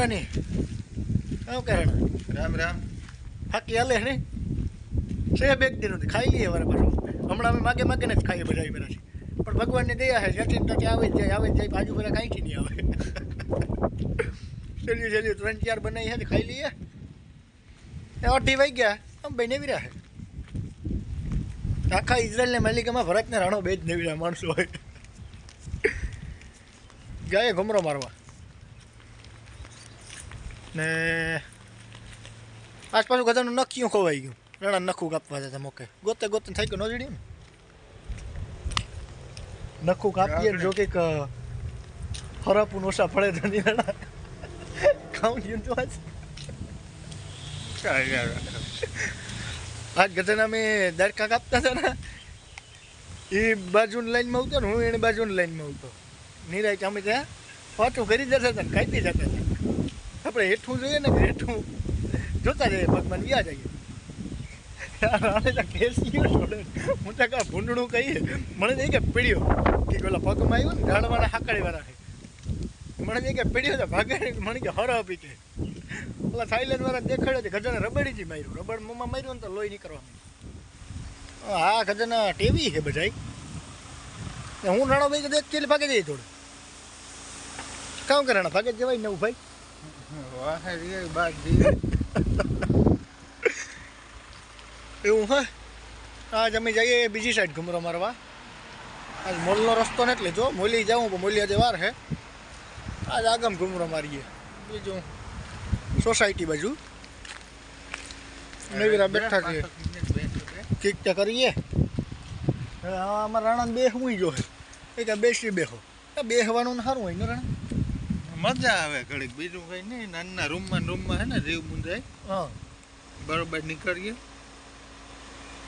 ભગવાની શું કારણ રામ રામ ફાકી હાલે ને છે બેગ દીનું ખાઈ લઈએ વારે પાછું હમણાં અમે માગે માગે ને જ ખાઈએ બધા બરાબર પણ ભગવાનની દયા છે જતીન તો આવે જ જાય બાજુ બધા કાંઈથી નહીં આવે છેલ્લી 3-4 બનાવી છે ખાઈ લઈએ 8 વાગી ગયા આમ ભાઈ નેવી રહે આખા ઇઝરાયલને માલિકામાં ભરતને રાણો બે જ નેવી માણસો હોય જાય ઘમરો મારવા ને આસપાસ ગધાનું નખ્યું ખોવાઈ ગયું રાણા નખું કાપવા જતા મોકે ગોતે ગોતે થઈ ગયું ન જડ્યું ને નખું કાપીએ જો કંઈક હરાપું ઓછા પડે તો નહીં રાણા ખાવું ગયું તો આજ ગધાના મેં દાડકા કાપતા હતા ને એ બાજુની લાઈનમાં આવતો ને હું એને બાજુની લાઈનમાં આવતો નિરાય અમે ત્યાં પાછું કરી જતા હતા ને કાપી જતા હતા આપણે હેઠું જોઈએ ને હેઠું જોતા જઈએ ભગવાન વ્યા જઈએ હું તો કા ભૂંડણું કહીએ મને નહીં કે પીડ્યો કે પેલા પગમાં આવ્યો ને ઢાળવાના હાકડીવાળા છે મને નહીં કે પીડ્યો તો ભાગે મને કે હર આપી કે પેલા થાઈલેન્ડ વાળા દેખાડ્યો છે ગજાને રબડીથી માર્યું રબડ મોંમાં માર્યું ને તો લોહી નીકળવા હા ગજાના ટેવી છે બધાય હું રાણો ભાઈ તો દેખ ભાગે જઈએ થોડું કામ કરે ભાગે જવાય ને ભાઈ એવું હે આજ અમે જઈએ બીજી સાઈડ ઘુમરો મારવા આજ મોલનો રસ્તો ને એટલે જો મોલી જાઉં પણ મોલી આજે વાર છે આજ આગમ ઘુમરો મારીએ બીજું સોસાયટી બાજુ નવીરા બેઠા છે ઠીક તો કરીએ અમારા રાણા બેસવું જો એ કે બેસી બેહો બેસવાનું સારું હોય ને રાણા મજા આવે ઘડીક બીજું કઈ નહીં નાના રૂમમાં હે ને જીવ મુંજાય હા બરોબર નીકળીએ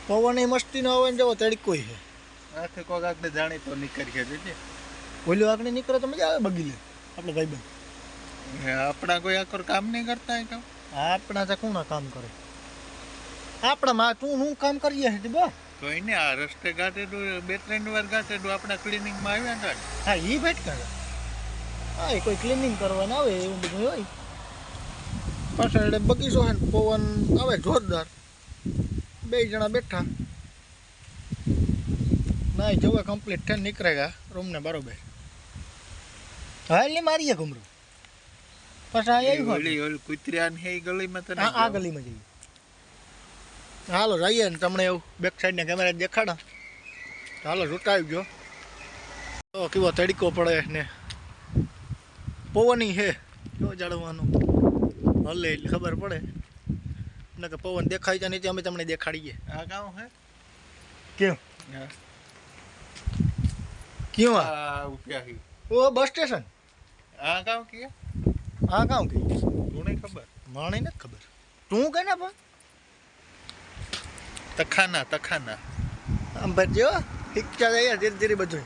પવન એ મસ્તી નો આવે ને જવો તડકો છે આખે કોક આગળ જાણી તો નીકળીએ જઈએ ઓલું આગળ નીકળે તો મજા આવે બગીલે આપણે ભાઈબંધ આપણા કોઈ આખર કામ નહીં કરતા હોય તો આપણા તો કોણ કામ કરે આપણા માં તું હું કામ કરીએ છે બા કોઈ ને આ રસ્તે ગાટેડું 2-3 વાર ગાટેડું આપણા ક્લિનિંગમાં આવ્યા હતા હા એ ભેટ કરે હા એ કોઈ ક્લિનિંગ કરવાના આવે એવું બધું હોય પાછળ બગીચો છે ને પવન આવે જોરદાર 2 જણા બેઠા ના જવા કમ્પ્લીટ થઈને નીકળેગા રૂમને બરોબર હા એટલે મારીએ ઘુમરો પછી ઓલી કુતરિયાન હે ગલીમાં તો આ ગલીમાં જઈએ હાલો જઈએ ને તમને એવું બેક સાઈડ ને કેમેરા દેખાડા હાલો રૂટાવી ગયો તો કેવો તડકો પડે ને પવન હે જો જાળવાનું હલે એટલે ખબર પડે ને કે પવન દેખાય છે નહીં અમે તમને દેખાડીએ આ ગામ હે કેમ ક્યું આ ઉપ્યા હી ઓ બસ સ્ટેશન આ ગામ કે આ ગામ કે તું નહીં ખબર મને નથી ખબર તું કે ના પણ તખાના આમ ભરજો ઠીક છે યાર ધીરે ધીરે બધું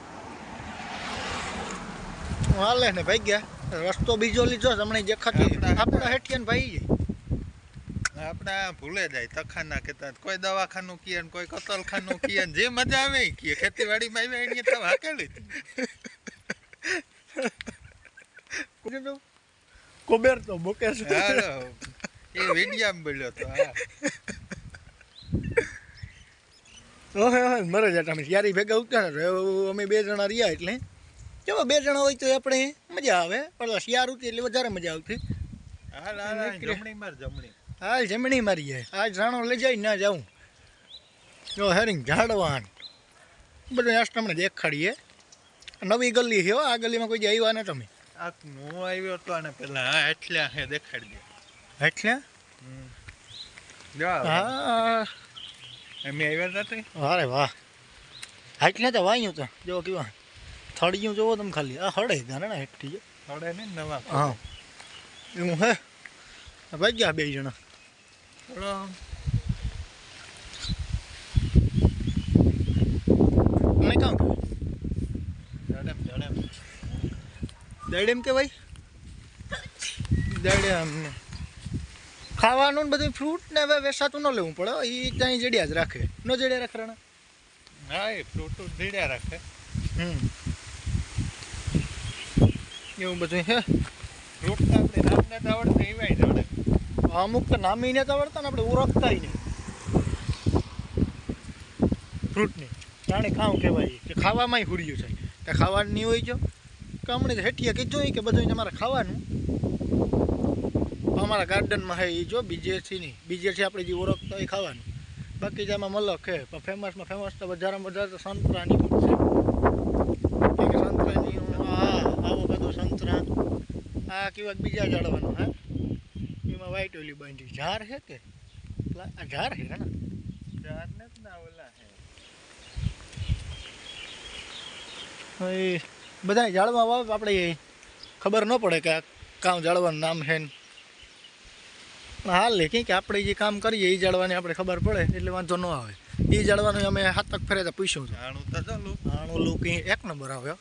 હાલે ને ભાઈ ગયા રસ્તો બીજો લીધો તમને દેખાતી આપણા હેઠિયાને ભાઈ જાય આપણા ભૂલે જાય તખાના કેતા કોઈ દવાખાનું કીએ ને કોઈ કતલખાનું કીએ ને જે મજા આવે એ કીએ ખેતીવાડીમાં આવે એની તો હાકેલી કોબેર તો બોકે છે એ વિડિયામાં બોલ્યો તો હા ઓહે ઓહે મરે જતા અમે યારી ભેગા ઉઠતા ને અમે 2 જણા રહ્યા એટલે ચલો 2 જણા હોય તો આપણે મજા આવે પણ શિયાળ ઉઠી એટલે વધારે મજા આવતી હા જમણી મારીએ આજ રાણો લઈ જાય ના જાઉં જો હેરિંગ ઝાડવાન બધું આજ તમને દેખાડીએ નવી ગલી છે આ ગલીમાં કોઈ આવ્યા ને તમે હું આવ્યો હતો અને પેલા હા એટલા હે દેખાડી દે એટલે હા અમે આવ્યા હતા અરે વાહ એટલે તો વાયું તો જો કેવા થળિયું જોવો તમે ખાલી આ હળે ગાના હેઠી હળે ને નવા હા એવું હે ભાઈ ગયા 2 જણા મને કામ દાડેમ કે ભાઈ દાડેમ ને ખાવાનું ને બધું ફ્રૂટ ને હવે વેસાતું ન લેવું પડે એ ત્યાં જડ્યા જ રાખે ન જડ્યા રાખે રાણા હા એ ફ્રૂટ જડ્યા રાખે એવું બધું હે ફ્રૂટ આપણે નામને તો આવડતું એવાય જ આવડે. અમુક તો નામી ને તો આવડતા ને આપણે ઓળખતા નહીં ફ્રૂટની જાણે ખાવું કહેવાય કે ખાવામાં હુડિયું છે કે ખાવાનું નહીં હોય જો કે હમણાં હેઠિયા કીધું હોય કે બધું તમારે ખાવાનું અમારા ગાર્ડનમાં હે એ જો બીજેથી આપણે જે ઓળખતા હોય ખાવાનું બાકી જ એમાં મલક છે પણ ફેમસ તો વધારેમાં વધારે તો સંતરાની છે કે સંતરાની આવો બધો સંતરા આ કેવાક બીજા જાળવાનું હા એમાં વ્હાઈટ ઓલી બાંધી ઝાર છે કે આ ઝાર છે ને ચારને જ ના ઓલા હે. એ બધા જાળવા વાવ આપણે ખબર ન પડે કે આ કામ જાળવાનું નામ છે ને હાલ લે કે આપણે જે કામ કરીએ એ જાળવાની આપણે ખબર પડે એટલે વાંધો ન આવે એ જાળવાનું અમે હાથક ફેરે તો પૂછ્યું હતું આણું તો ચાલુ આણું લુક એક નંબર આવ્યો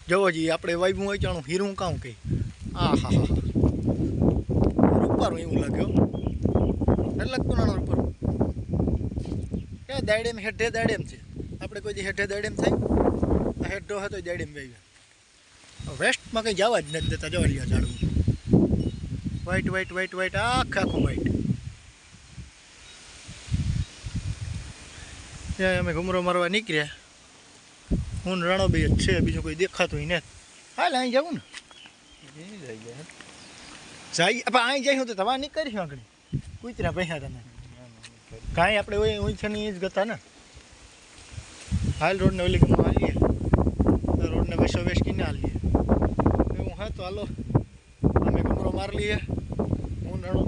જવો જઈએ આપણે વાઈબું હોય ચાણું હીરું કામ કહી હા હા હા રૂપારું એવું લાગ્યો એટલે લાગતું નાનું રૂપારું કે દાડેમ હેઠે દાડેમ છે આપણે કોઈ દી હેઠે દાડેમ થાય હેઠો હતો દાડેમ વાવ્યા વેસ્ટમાં કંઈ જવા જ નથી દેતા જવા રહ્યા ઝાડવું વ્હાઈટ આખું વ્હાઈટ ત્યાં અમે ઘુમરો મારવા નીકળ્યા હું રાણો ભાઈ જ છે બીજું કોઈ દેખાતું ને હાલ અહીં જવું ને જાય અહીં જઈશું તો તમારે નહીં કરીશું આગળ કૂતરા પૈસા તમે કાંઈ આપણે હોય ઊંચની જ ગતા ને હાલ રોડને ઓલી ગમો હાલીએ રોડને બેસો બેસ કીને હાલીએ એવું હા તો હાલો અમે ઘુમરો મારી લઈએ હું રાણો